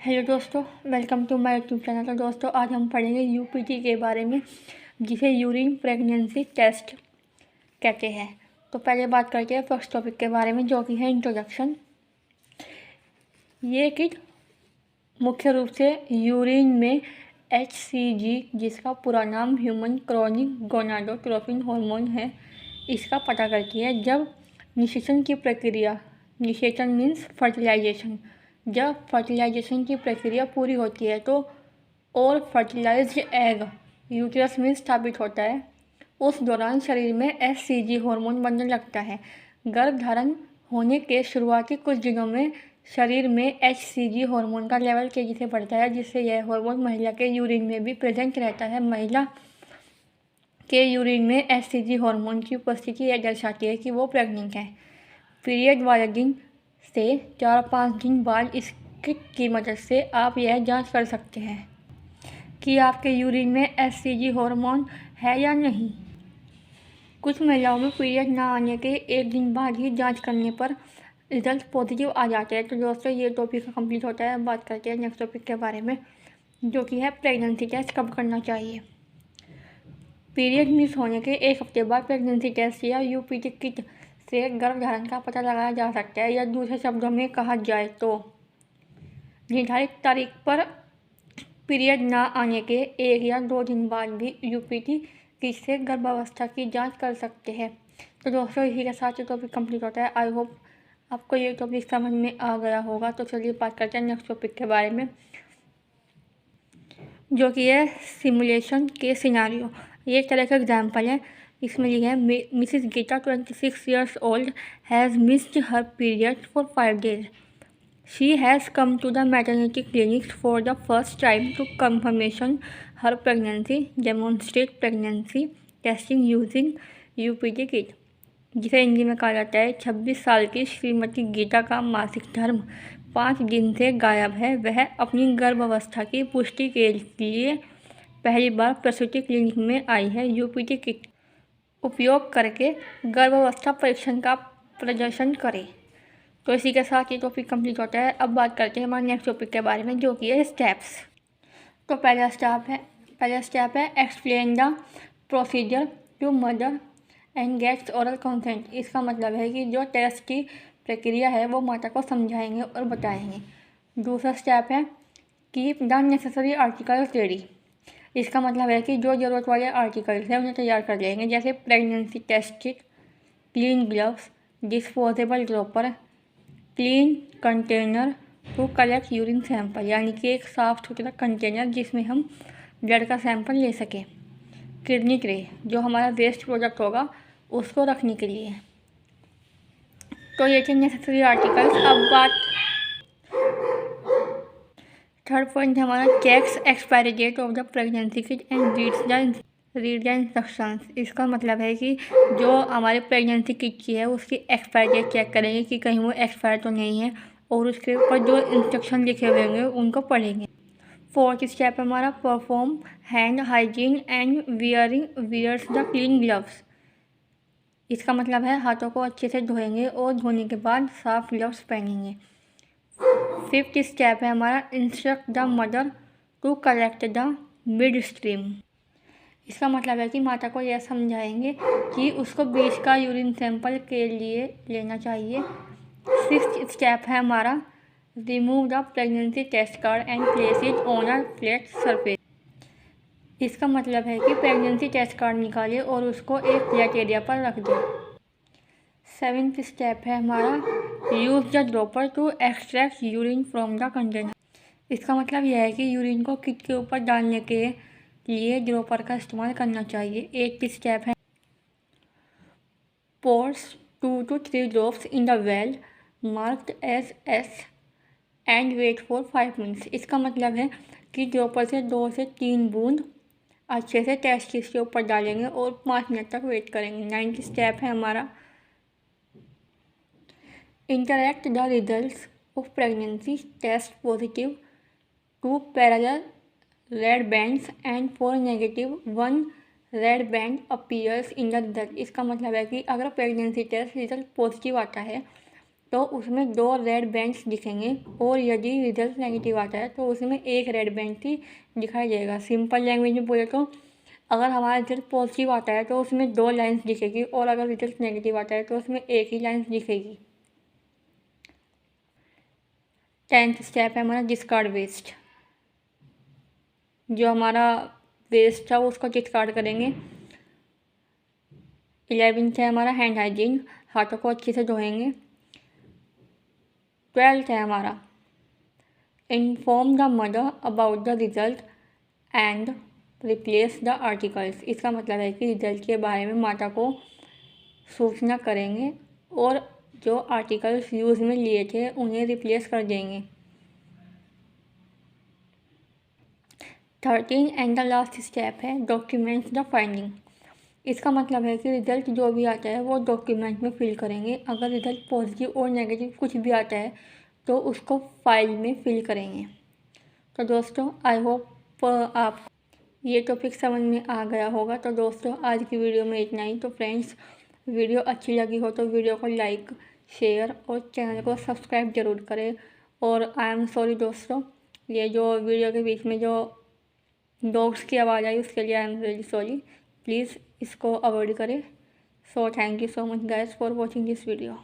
Hello दोस्तों, welcome to my YouTube channel. तो दोस्तों आज हम पढ़ेंगे यूपीटी के बारे में, जिसे यूरिन प्रेगनेंसी टेस्ट कहते हैं। तो पहले बात करते हैं फर्स्ट टॉपिक के बारे में, जो कि है इंट्रोडक्शन। ये किट मुख्य रूप से यूरिन में HCG, जिसका पूरा नाम ह्यूमन क्रोनिक गोनाडोट्रोपिन हार्मोन है, इसका पता करती है। जब निषेचन की प्रक्रिया, निषेचन मीन्स फर्टिलाइजेशन, जब फर्टिलाइजेशन की प्रक्रिया पूरी होती है तो और फर्टिलाइज्ड एग यूट्रस में स्थापित होता है, उस दौरान शरीर में HCG हार्मोन बनने लगता है। गर्भधारण होने के शुरुआती कुछ दिनों में शरीर में HCG हार्मोन का लेवल तेजी से बढ़ता है, जिससे यह हार्मोन महिला के यूरिन में भी प्रेजेंट रहता है। महिला के यूरिन में HCG हार्मोन की उपस्थिति यह दर्शाती है कि वो प्रेग्नेंट है। पीरियड वाले दिन से 4-5 दिन बाद इस किट की मदद से आप यह जांच कर सकते हैं कि आपके यूरिन में HCG हार्मोन है या नहीं। कुछ महिलाओं में पीरियड ना आने के एक दिन बाद ही जांच करने पर रिजल्ट पॉजिटिव आ जाते हैं। तो दोस्तों ये टॉपिक कंप्लीट होता है। बात करते हैं नेक्स्ट टॉपिक के बारे में, जो कि है प्रेगनेंसी टेस्ट कब करना चाहिए। पीरियड मिस होने के एक हफ्ते बाद प्रेगनेंसी टेस्ट या यूपीटी किट से गर्भधारण का पता लगाया जा सकता है, या दूसरे शब्दों में कहा जाए तो निर्धारित तारीख पर पीरियड ना आने के 1 या 2 दिन बाद भी यूपीटी किट से गर्भावस्था की जांच कर सकते हैं। तो दोस्तों इसी के साथ ये टॉपिक कंप्लीट होता है। आई होप आपको ये टॉपिक समझ में आ गया होगा। तो चलिए बात करते हैं नेक्स्ट टॉपिक के बारे में, जो कि है सिमुलेशन के सिनारियो। ये एक तरह का एग्जाम्पल है। इसमें लिखा है Mrs Geeta 26 years old has missed her period for 5 days. She has come to the maternity clinic for the first time to confirmation her pregnancy, demonstrate pregnancy testing using UPT kit, जिसे हिंदी में कहा जाता है 26 साल की श्रीमती गीता का मासिक धर्म 5 दिन से गायब है। वह अपनी गर्भावस्था की पुष्टि के लिए पहली बार प्रसूति क्लिनिक में आई है। यूपीटी किट उपयोग करके गर्भावस्था परीक्षण का प्रदर्शन करें। तो इसी के साथ ये टॉपिक कंप्लीट होता है। अब बात करते हैं हमारे नेक्स्ट टॉपिक के बारे में, जो कि है स्टेप्स। तो पहला स्टेप है explain the procedure to mother and gets oral consent. इसका मतलब है कि जो टेस्ट की प्रक्रिया है वो माता को समझाएंगे और बताएंगे। दूसरा स्टेप है keep the necessary articles ready. इसका मतलब है कि जो ज़रूरत वाले आर्टिकल्स हैं उन्हें तैयार कर लेंगे, जैसे pregnancy test kit, clean gloves, disposable dropper, clean container to collect urine sample, यानी कि एक साफ़ सुथरा कंटेनर जिसमें हम ब्लड का सैंपल ले सकें। किडनी ट्रे, जो हमारा वेस्ट प्रोडक्ट होगा उसको रखने के लिए। तो ये थे नेसेसरी आर्टिकल्स। अब बात थर्ड पॉइंट है हमारा checks expiry date of the pregnancy kit and read the instructions. इसका मतलब है कि जो हमारे प्रेगनेंसी किट की है उसकी एक्सपायरी डेट चेक करेंगे कि कहीं वो एक्सपायर तो नहीं है, और उसके ऊपर जो इंस्ट्रक्शन लिखे हुए होंगे उनको पढ़ेंगे। फोर्थ स्टेप है हमारा perform hand hygiene and wears the clean gloves. इसका मतलब है हाथों को अच्छे से धोएंगे और धोने के बाद साफ ग्लव्स पहनेंगे। फिफ्थ स्टेप है हमारा instruct the mother to collect the mid stream. इसका मतलब है कि माता को यह समझाएंगे कि उसको बीच का यूरिन सैंपल के लिए लेना चाहिए। सिक्स्थ स्टेप है हमारा remove the pregnancy test card and place it on a flat surface. इसका मतलब है कि प्रेगनेंसी टेस्ट कार्ड निकालें और उसको एक फ्लैट एरिया पर रख दें। सेवेंथ स्टेप है हमारा use the dropper to extract urine from the container. इसका मतलब यह है कि यूरिन को किट के ऊपर डालने के लिए ड्रॉपर का इस्तेमाल करना चाहिए। एट्थ स्टेप है pours 2 to 3 drops in the well marked S and wait for 5 minutes. इसका मतलब है कि ड्रॉपर से 2 से 3 बूंद अच्छे से टेस्ट किट के ऊपर डालेंगे और 5 मिनट तक वेट करेंगे। नाइन्थ स्टेप है हमारा interact the results of pregnancy test positive two parallel red bands and for negative 1 red band appears in the result. इसका मतलब है कि अगर प्रेगनेंसी टेस्ट रिजल्ट पॉजिटिव आता है तो उसमें 2 रेड बैंड्स दिखेंगे, और यदि रिजल्ट नेगेटिव आता है तो उसमें 1 रेड बैंड ही दिखाई देगा। सिंपल लैंग्वेज में बोले तो अगर हमारा रिजल्ट पॉजिटिव आता है तो उसमें 2 लाइन्स दिखेगी, और अगर रिजल्ट नेगेटिव आता है तो उसमें 1 ही लाइन्स दिखेगी। 10th स्टेप है हमारा डिस्कार्ड वेस्ट। जो हमारा वेस्ट था उसको डिस्कार्ड करेंगे। 11th है हमारा हैंड हाइजीन, हाथों को अच्छे से धोएंगे। 12th है हमारा inform the mother about the result and replace the articles. इसका मतलब है कि रिजल्ट के बारे में माता को सूचना करेंगे, और जो आर्टिकल्स यूज़ में लिए थे उन्हें रिप्लेस कर देंगे। 13 एंड द लास्ट स्टेप है डॉक्यूमेंट्स द फाइंडिंग। इसका मतलब है कि रिज़ल्ट जो भी आता है वो डॉक्यूमेंट में फिल करेंगे। अगर रिज़ल्ट पॉजिटिव और नेगेटिव कुछ भी आता है तो उसको फाइल में फिल करेंगे। तो दोस्तों आई होप आप ये टॉपिक समझ में आ गया होगा। तो दोस्तों आज की वीडियो में इतना ही। तो फ्रेंड्स, वीडियो अच्छी लगी हो तो वीडियो को लाइक, शेयर और चैनल को सब्सक्राइब जरूर करें। और आई एम सॉरी दोस्तों, ये जो वीडियो के बीच में जो डॉग्स की आवाज़ आई उसके लिए I am really sorry. Please इसको अवॉइड करें। So thank you so much guys for watching this video.